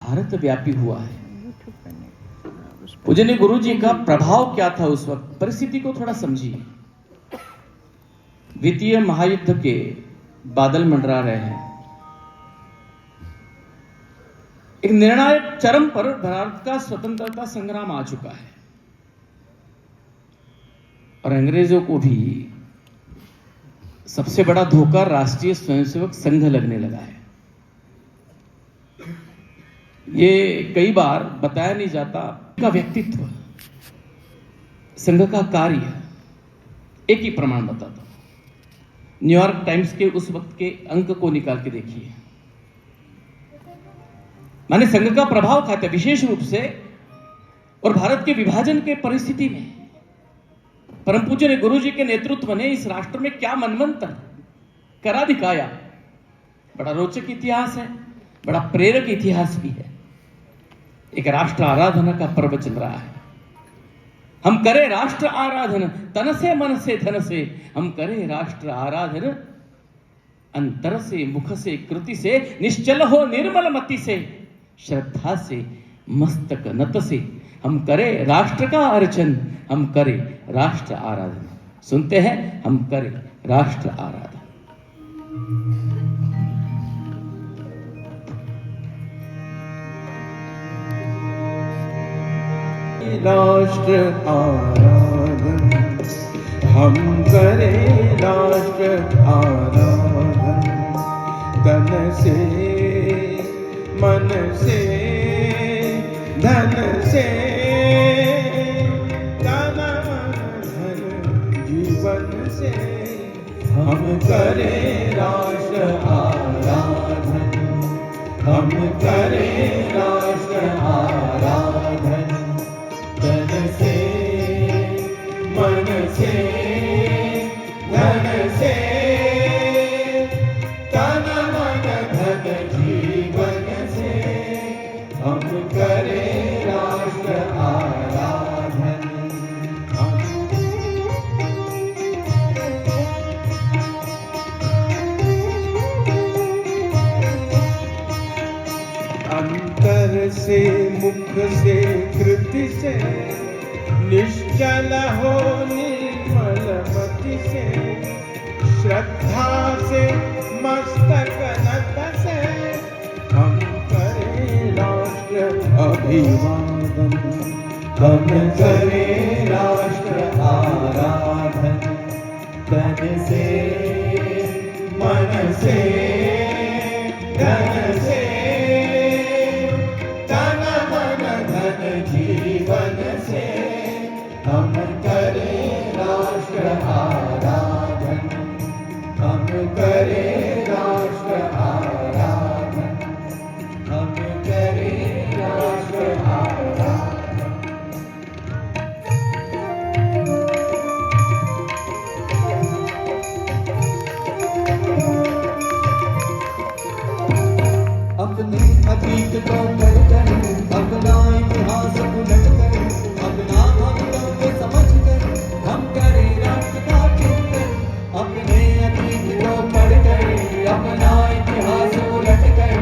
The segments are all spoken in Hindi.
भारत व्यापी हुआ है। पूजनीय गुरु जी का प्रभाव क्या था उस वक्त, परिस्थिति को थोड़ा समझिए। द्वितीय महायुद्ध के बादल मंडरा रहे हैं। एक निर्णायक चरम पर भारत का स्वतंत्रता संग्राम आ चुका है और अंग्रेजों को भी सबसे बड़ा धोखा राष्ट्रीय स्वयंसेवक संघ लगने लगा है। ये कई बार बताया नहीं जाता का व्यक्तित्व, संघ का कार्य। एक ही प्रमाण बताता हूं, न्यूयॉर्क टाइम्स के उस वक्त के अंक को निकाल के देखिए। माने संघ का प्रभाव खाता है विशेष रूप से, और भारत के विभाजन के परिस्थिति में परम पूज्य गुरु जी के नेतृत्व ने इस राष्ट्र में क्या मनमंथन करा दिखाया। बड़ा रोचक इतिहास है, बड़ा प्रेरक इतिहास भी है। एक राष्ट्र आराधना का पर्व चल रहा है। हम करें राष्ट्र आराधन तन से मन से धन से, हम करें राष्ट्र आराधन अंतर से मुख से कृति से, निश्चल हो निर्मल मति से, श्रद्धा से मस्तक नत से, हम करें राष्ट्र का अर्चन, हम करें राष्ट्र आराधन। सुनते हैं, हम करें राष्ट्र आराधन। राष्ट्र आराधन हम करें, राष्ट्र आराधन तन से मन से धन से, तन मन धन जीवन से, हम करें राष्ट्र आराधन, हम करें राष्ट्र आराधन तन से मन से धन से, तन मन धन जीवन से, हम करें राष्ट्र आराधन। अंतर से मुख से कृति से, निश्चल हो निर्मल मति से, श्रद्धा से मस्तक नत से, हम करें राष्ट्र अभिवादन, हम करें राष्ट्र आराधन तन से मन से धन से, जीवन से, हम करें राष्ट्र आराधन, हम करें राष्ट्र आराधन, हम करें राष्ट्र आराधन। अपने अतीत को पढ़कर, अपना इतिहास उलट कर, अपना भविष्य समझ कर, हम करें राष्ट्र का चिंतन। अपने अतीत को पढ़कर, अपना इतिहास उलट कर,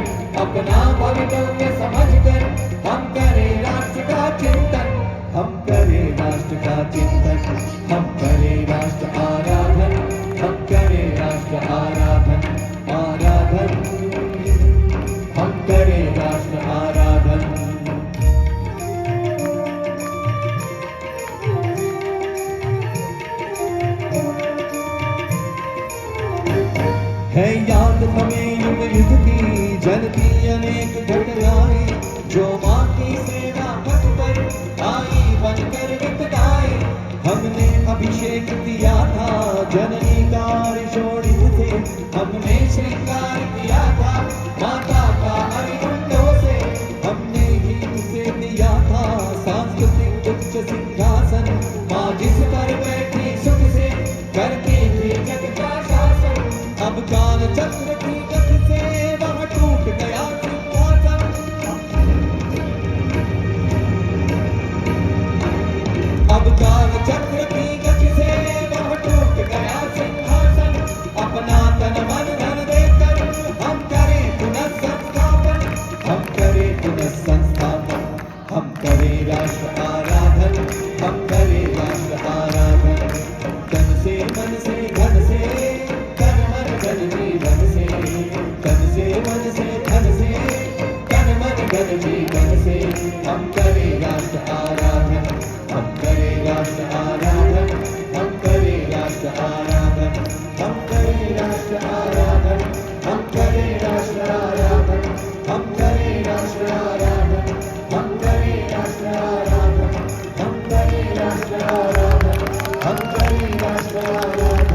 अपना भविष्य समझ कर, हम करें राष्ट्र का चिंतन, हम करें राष्ट्र का चिंतन, हम करें राष्ट्र आराधन, हम करें राष्ट्र आराधन, आराधन हम करें राष्ट्र आराधन। संस्थापन हम करें राष्ट्र आराधन हम करें राष्ट्र आराधन तन से मन से धन से तन मन धन जीवन से तन से मन से धन से तन मन धन जीवन से हम करें राष्ट्र आराधन हम करें राष्ट्र आराधन हम करें राष्ट्र आराधन हम करें राष्ट्र आराधन हम करें राष्ट्र आराधन हम करें राष्ट्र आराधन हम करें राष्ट्र आराधन हम करें राष्ट्र आराधन हम करें राष्ट्र आराधन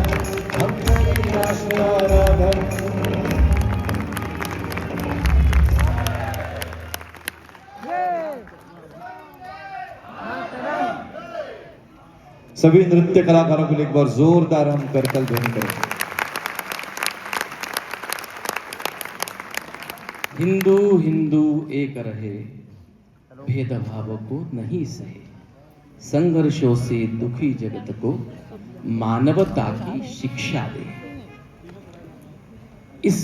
हम करें राष्ट्र आराधन सभी नृत्य कलाकारों के लिए एक बार जोरदार हम करतल ध्वनि करें। हिंदू हिंदू एक रहे भेदभाव को नहीं सहे संघर्षों से दुखी जगत को मानवता की शिक्षा दे। इस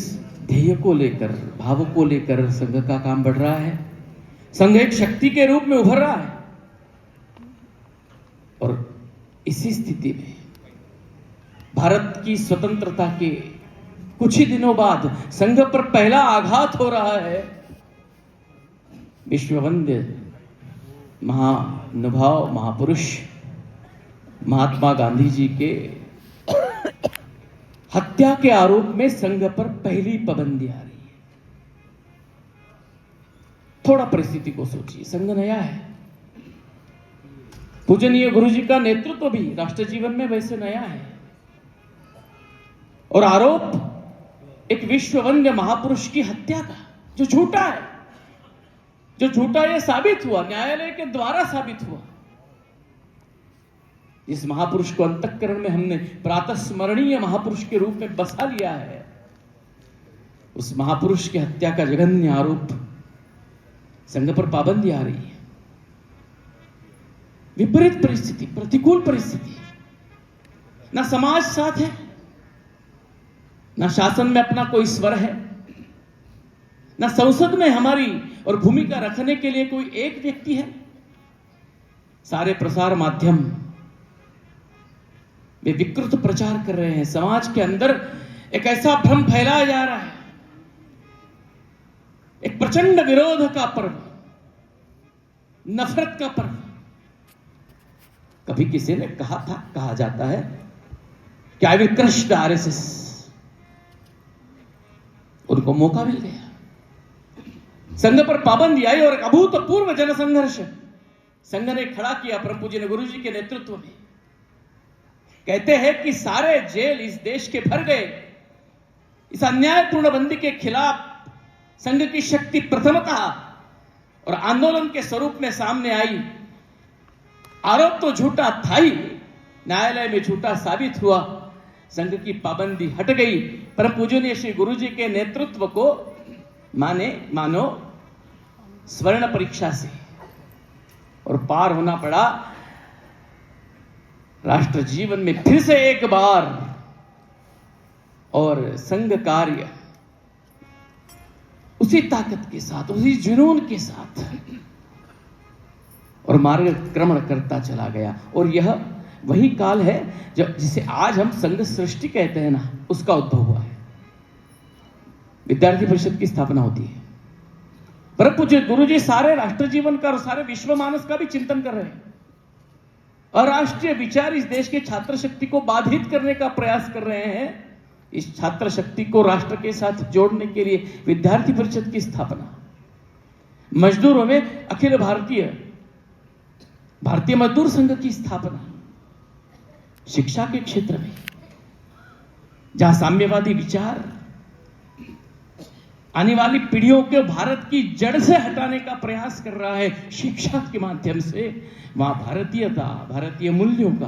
ध्येय को लेकर भाव को लेकर संघ का काम बढ़ रहा है। संघ एक शक्ति के रूप में उभर रहा है और इसी स्थिति में भारत की स्वतंत्रता के कुछ ही दिनों बाद संघ पर पहला आघात हो रहा है। विश्ववंद्य महानुभाव महापुरुष महात्मा गांधी जी के हत्या के आरोप में संघ पर पहली पाबंदी आ रही है। थोड़ा परिस्थिति को सोचिए, संघ नया है। पूजनीय गुरु जी का नेतृत्व भी राष्ट्र जीवन में वैसे नया है और आरोप एक विश्ववंद्य महापुरुष की हत्या का जो झूठा है, जो झूठा यह साबित हुआ, न्यायालय के द्वारा साबित हुआ। इस महापुरुष को अंतःकरण में हमने प्रातः स्मरणीय महापुरुष के रूप में बसा लिया है। उस महापुरुष की हत्या का जघन्य आरोप, संघ पर पाबंदी आ रही है। विपरीत परिस्थिति, प्रतिकूल परिस्थिति, ना समाज साथ है, ना शासन में अपना कोई स्वर है, ना संसद में हमारी और भूमिका रखने के लिए कोई एक व्यक्ति है। सारे प्रसार माध्यम वे विकृत प्रचार कर रहे हैं। समाज के अंदर एक ऐसा भ्रम फैलाया जा रहा है, एक प्रचंड विरोध का पर्व, नफरत का पर्व। कभी किसी ने कहा जाता है कि I will crush the RSS. उनको मौका मिल गया, संघ पर पाबंदी आई और अभूतपूर्व जनसंघर्ष संघ ने खड़ा किया परम पूज्य गुरु जी के नेतृत्व में। कहते हैं कि सारे जेल इस देश के भर गए। इस अन्यायपूर्ण बंदी के खिलाफ संघ की शक्ति प्रथमतः और आंदोलन के स्वरूप में सामने आई। आरोप तो झूठा था ही, न्यायालय में झूठा साबित हुआ। संघ की पाबंदी हट गई। परम पूजनीय श्री गुरु जी के नेतृत्व को मानो स्वर्ण परीक्षा से और पार होना पड़ा। राष्ट्र जीवन में फिर से एक बार और संघ कार्य उसी ताकत के साथ, उसी जुनून के साथ और मार्गक्रमण करता चला गया। और यह वही काल है जिसे आज हम संघ सृष्टि कहते हैं ना, उसका उद्भव हुआ है। विद्यार्थी परिषद की स्थापना होती है। परम पूज्य गुरु जी सारे राष्ट्र जीवन का और सारे विश्व मानस का भी चिंतन कर रहे हैं। अराष्ट्रीय विचार इस देश के छात्र शक्ति को बाधित करने का प्रयास कर रहे हैं। इस छात्र शक्ति को राष्ट्र के साथ जोड़ने के लिए विद्यार्थी परिषद की स्थापना, मजदूरों में अखिल भारतीय मजदूर संघ की स्थापना, शिक्षा के क्षेत्र में जहां साम्यवादी विचार आने वाली पीढ़ियों को भारत की जड़ से हटाने का प्रयास कर रहा है शिक्षा के माध्यम से, वहां भारतीयता, भारतीय मूल्यों का,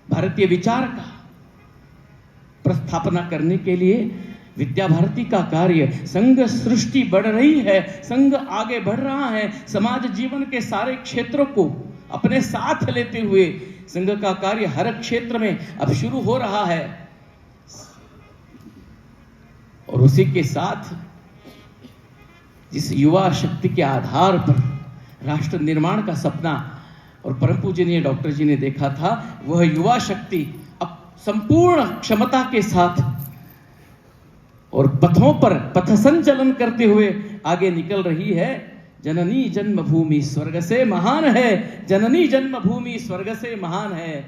भारतीय विचार का प्रस्थापना करने के लिए विद्या भारती का कार्य, संघ सृष्टि बढ़ रही है, संघ आगे बढ़ रहा है। समाज जीवन के सारे क्षेत्रों को अपने साथ लेते हुए संघ का कार्य हर क्षेत्र में अब शुरू हो रहा है। और उसी के साथ जिस युवा शक्ति के आधार पर राष्ट्र निर्माण का सपना और परम पूजनीय डॉक्टर जी ने देखा था, वह युवा शक्ति अब संपूर्ण क्षमता के साथ और पथों पर पथ संचलन करते हुए आगे निकल रही है। जननी जन्मभूमि स्वर्ग से महान है, जननी जन्मभूमि स्वर्ग से महान है,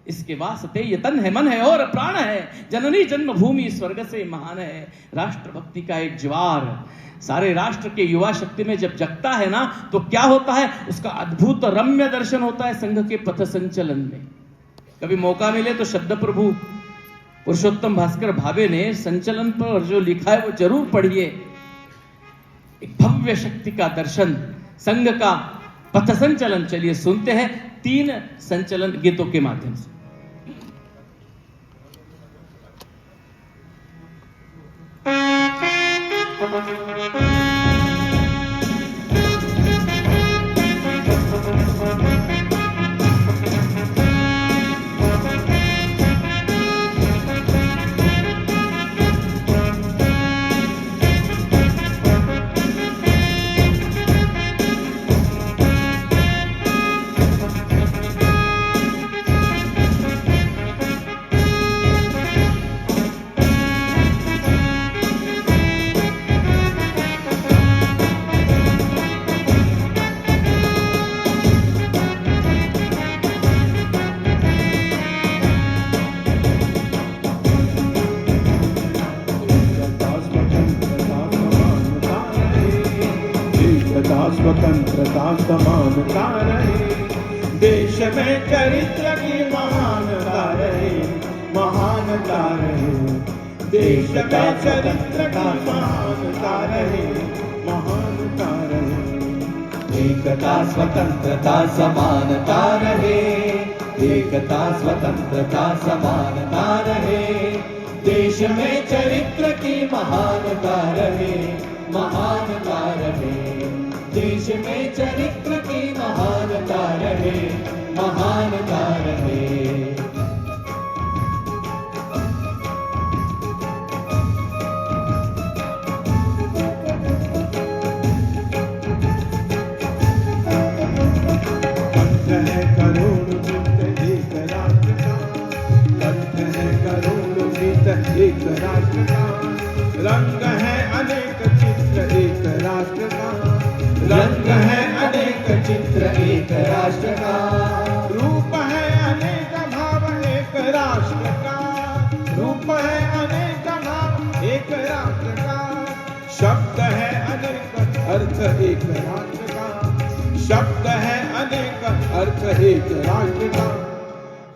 इसके वास्ते ये तन है, मन है और प्राण है, जननी जन्मभूमि स्वर्ग से महान है। राष्ट्रभक्ति का एक ज्वार सारे राष्ट्र के युवा शक्ति में जब जगता है ना, तो क्या होता है, उसका अद्भुत रम्य दर्शन होता है संघ के पथ संचलन में। कभी मौका मिले तो शब्द प्रभु पुरुषोत्तम भास्कर भावे ने संचलन पर जो लिखा है वो जरूर पढ़िए। एक भव्य शक्ति का दर्शन, संघ का पथ संचलन। चलिए सुनते हैं 3 संचलन गीतों के माध्यम से। स्वतंत्रता समानता रहे, देश में चरित्र की महानता रहे, महानता रहे, देश में चरित्र की महानता रहे, महानता रहे। एकता स्वतंत्रता समानता रहे, एकता स्वतंत्रता समानता रहे, देश में चरित्र की महानता रहे, महानता रहे, देश में चरित्र की महानता रहे, महानता रहे। पंथ है करोड़ गीत एक राष्ट्र का, पंथ है करोड़ गीत एक राष्ट्र का, रंग है अनेक चित्र एक राष्ट्र का, रंग है अनेक चित्र एक राष्ट्र का, रूप है अनेक भाव एक राष्ट्र का, रूप है अनेक भाव एक राष्ट्र का, शब्द है अनेक अर्थ एक राष्ट्र का, शब्द है अनेक अर्थ एक राष्ट्र का।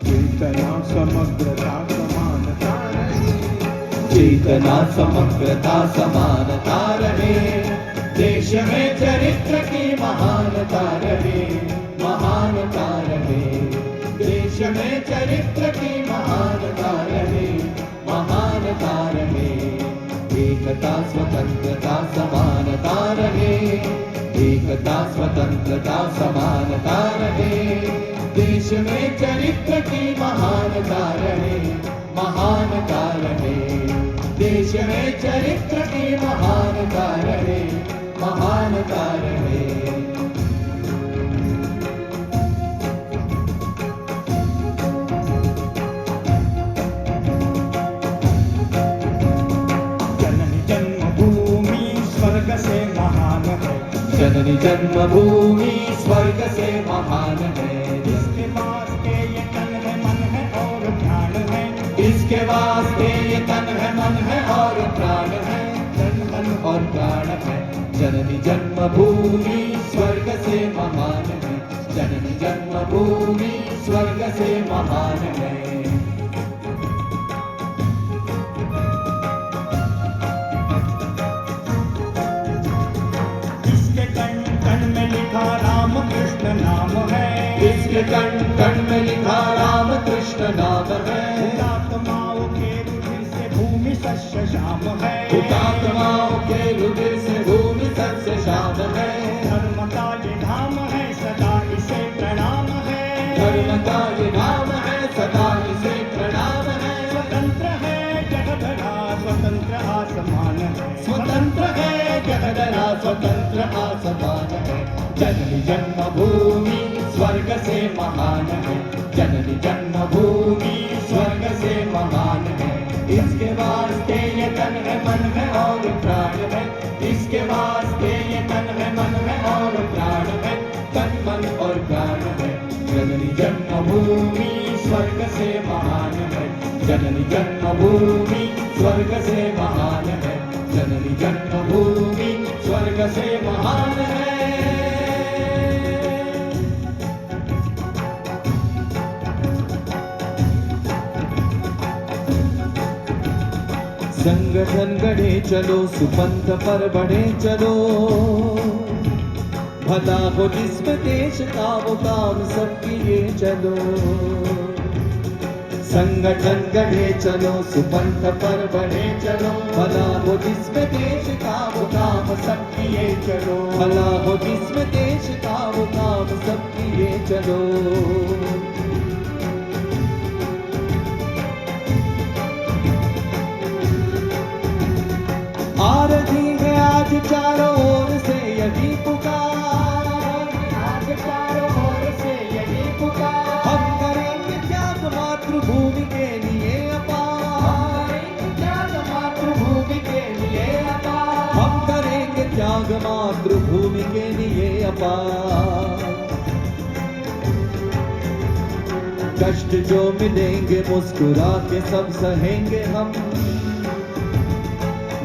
चेतना समग्रता समानता रहे, चेतना समग्रता समानता रहे, देश में चरित्र की महानता रहे, महानता रहे, देश में चरित्र की महानता रहे, महानता रहे। एकता स्वतंत्रता समानता रहे, एकता स्वतंत्रता समानता रहे, देश में चरित्र की महानता रहे, महानता रहे, देश में चरित्र की महानता रहे, महानता रहे। जननी जन्मभूमि स्वर्ग से महान है, जननी जन्मभूमि स्वर्ग से महान है, इसके वास्ते ये तन है मन है और प्राण है, इसके वास्ते ये तन है मन है और प्राण है, तन मन और प्राण है। जननी जन्मभूमि स्वर्ग से महान है, जननी जन्मभूमि स्वर्ग से महान है। इसके कण कण में लिखा राम कृष्ण नाम है, इसके कण कण में लिखा राम कृष्ण नाम है, हुतात्माओं के रुधिर से भूमि सस्य श्याम है, हुतात्माओं के रुधिर से भूमि सस्य श्याम है, धर्म का ये धाम है सदा इसे प्रणाम है, धर्म का ये नाम है सदा इसे प्रणाम है, स्वतंत्र है जगधरा स्वतंत्र आसमान है, स्वतंत्र है जगधरा स्वतंत्र जननी जन्मभूमि स्वर्ग से महान है, जननी जन्मभूमि स्वर्ग से महान है। इसके वास्ते ये तन है मन है और प्राण है, इसके वास्ते ये तन है मन है और प्राण है, तन मन और प्राण है। जननी जन्मभूमि स्वर्ग से महान है, जननी जन्मभूमि स्वर्ग से महान है, जननी जन्मभूमि स्वर्ग से महान है। संगठन गढ़े चलो, सुपंथ पर बढ़े चलो, भला हो जिसमें देश का वो काम सब किए चलो। संगठन गढ़े चलो, सुपंथ पर बढ़े चलो, भला हो जिसमें देश का वो काम सब किए चलो, भला हो जिसमें देश का वो काम सब किए चलो। आ रही है आज चारों ओर से यही पुकार, आज चारों ओर से यही पुकार, हम करेंगे त्याग मातृभूमि के लिए अपार, त्याग मातृभूमि के लिए अपार, हम करेंगे त्याग मातृभूमि के लिए अपार। कष्ट जो मिलेंगे मुस्कुरा के सब सहेंगे हम,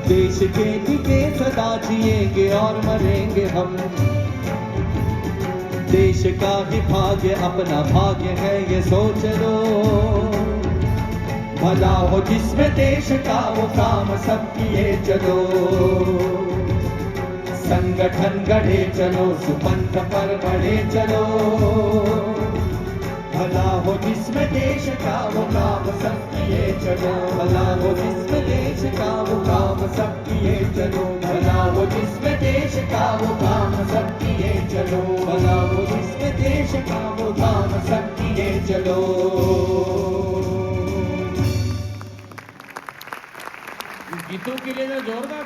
देश के लिए सदा जिएंगे और मरेंगे हम। देश का ही भाग्य अपना भाग्य है ये सोच लो, भला हो जिसमें देश का वो काम सब किए चलो। संगठन गढ़े चलो, सुपंथ पर बढ़े चलो, भला हो जिसमें देश का वो काम सब किए चलो, भला हो जिसमें देश का वो काम सब किए चलो, भला हो जिसमें देश का वो काम सब किए चलो, भला हो जिसमें देश का वो काम सब किए चलो। गीतों के लिए जोरदार